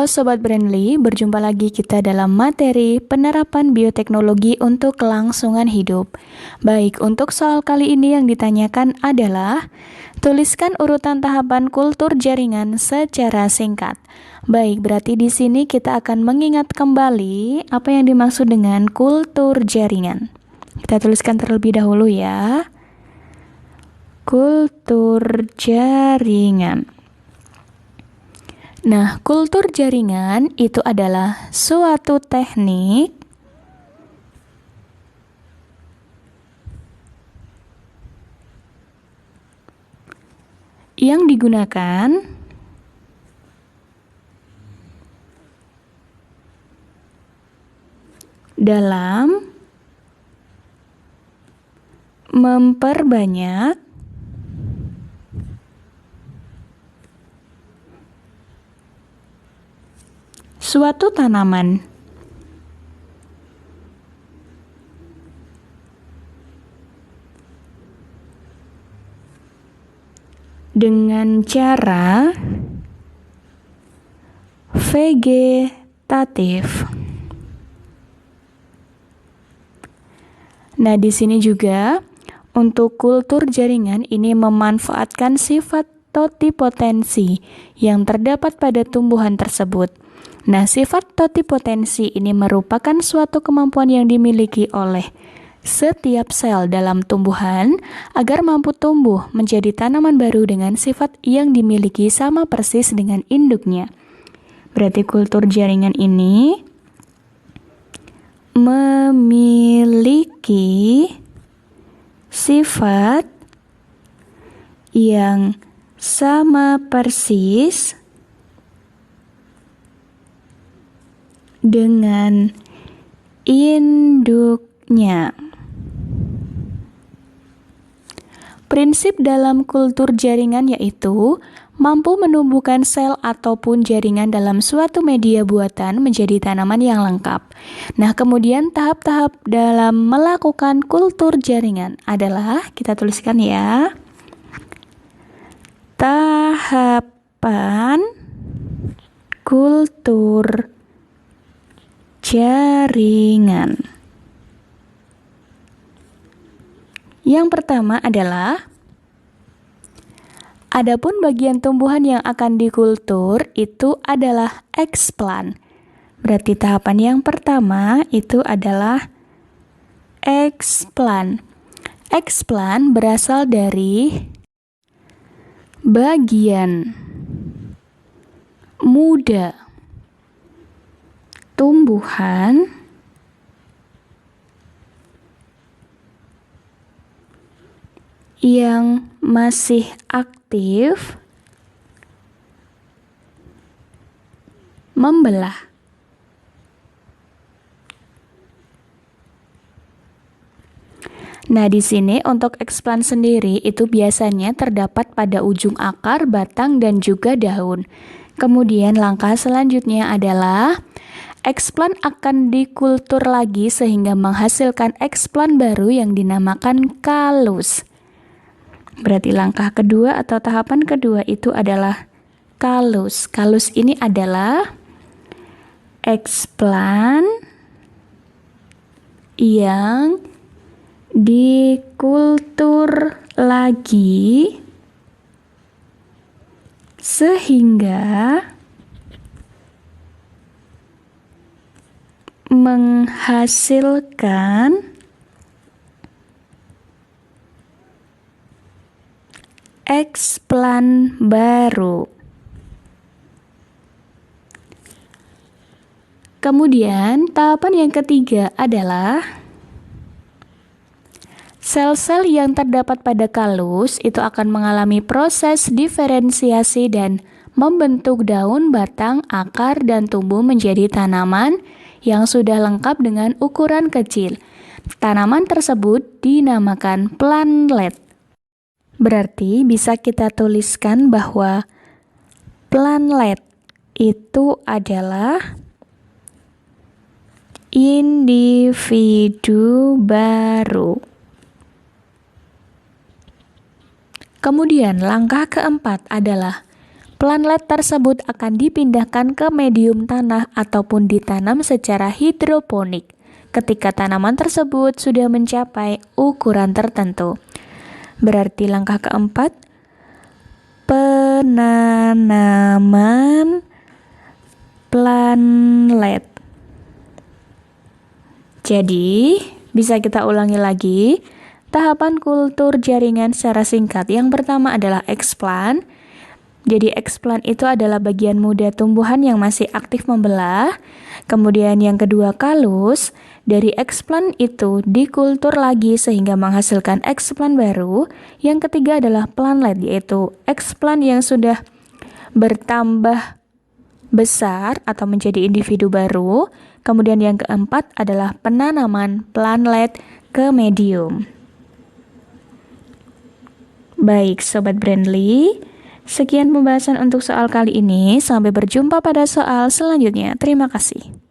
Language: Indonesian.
Halo Sobat Brandly, berjumpa lagi kita dalam materi penerapan bioteknologi untuk kelangsungan hidup. Baik, untuk soal kali ini yang ditanyakan adalah tuliskan urutan tahapan kultur jaringan secara singkat. Baik, berarti di sini kita akan mengingat kembali apa yang dimaksud dengan kultur jaringan. Kita tuliskan terlebih dahulu ya. Kultur jaringan. Nah, kultur jaringan itu adalah suatu teknik yang digunakan dalam memperbanyak suatu tanaman. Dengan cara vegetatif. Nah, di sini juga untuk kultur jaringan ini memanfaatkan sifat totipotensi yang terdapat pada tumbuhan tersebut. Nah, sifat totipotensi ini merupakan suatu kemampuan yang dimiliki oleh setiap sel dalam tumbuhan agar mampu tumbuh menjadi tanaman baru dengan sifat yang dimiliki sama persis dengan induknya. Berarti kultur jaringan ini memiliki sifat yang sama persis dengan induknya. Prinsip dalam kultur jaringan yaitu mampu menumbuhkan sel ataupun jaringan dalam suatu media buatan menjadi tanaman yang lengkap. Nah, kemudian tahap-tahap dalam melakukan kultur jaringan adalah, kita tuliskan ya, tahapan kultur jaringan. Yang pertama adalah, adapun bagian tumbuhan yang akan dikultur itu adalah eksplan. Berarti tahapan yang pertama itu adalah eksplan. Eksplan berasal dari bagian muda tumbuhan yang masih aktif membelah. Nah, di sini untuk eksplan sendiri itu biasanya terdapat pada ujung akar, batang, dan juga daun. Kemudian langkah selanjutnya adalah eksplan akan dikultur lagi sehingga menghasilkan eksplan baru yang dinamakan kalus. Berarti langkah kedua atau tahapan kedua itu adalah kalus. Kalus ini adalah eksplan yang dikultur lagi sehingga menghasilkan eksplan baru. Kemudian tahapan yang ketiga adalah sel-sel yang terdapat pada kalus itu akan mengalami proses diferensiasi dan membentuk daun, batang, akar, dan tumbuh menjadi tanaman yang sudah lengkap dengan ukuran kecil. Tanaman tersebut dinamakan plantlet. Berarti bisa kita tuliskan bahwa plantlet itu adalah individu baru. Kemudian langkah keempat adalah Planlet tersebut akan dipindahkan ke medium tanah ataupun ditanam secara hidroponik ketika tanaman tersebut sudah mencapai ukuran tertentu. Berarti langkah keempat, penanaman planlet. Jadi, bisa kita ulangi lagi. Tahapan kultur jaringan secara singkat. Yang pertama adalah explant. Jadi explant itu adalah bagian muda tumbuhan yang masih aktif membelah. Kemudian yang kedua kalus. Dari explant itu dikultur lagi sehingga menghasilkan explant baru. Yang ketiga adalah planlet, yaitu explant yang sudah bertambah besar atau menjadi individu baru. Kemudian yang keempat adalah penanaman planlet ke medium. Baik, Sobat Brandly. Sekian pembahasan untuk soal kali ini. Sampai berjumpa pada soal selanjutnya. Terima kasih.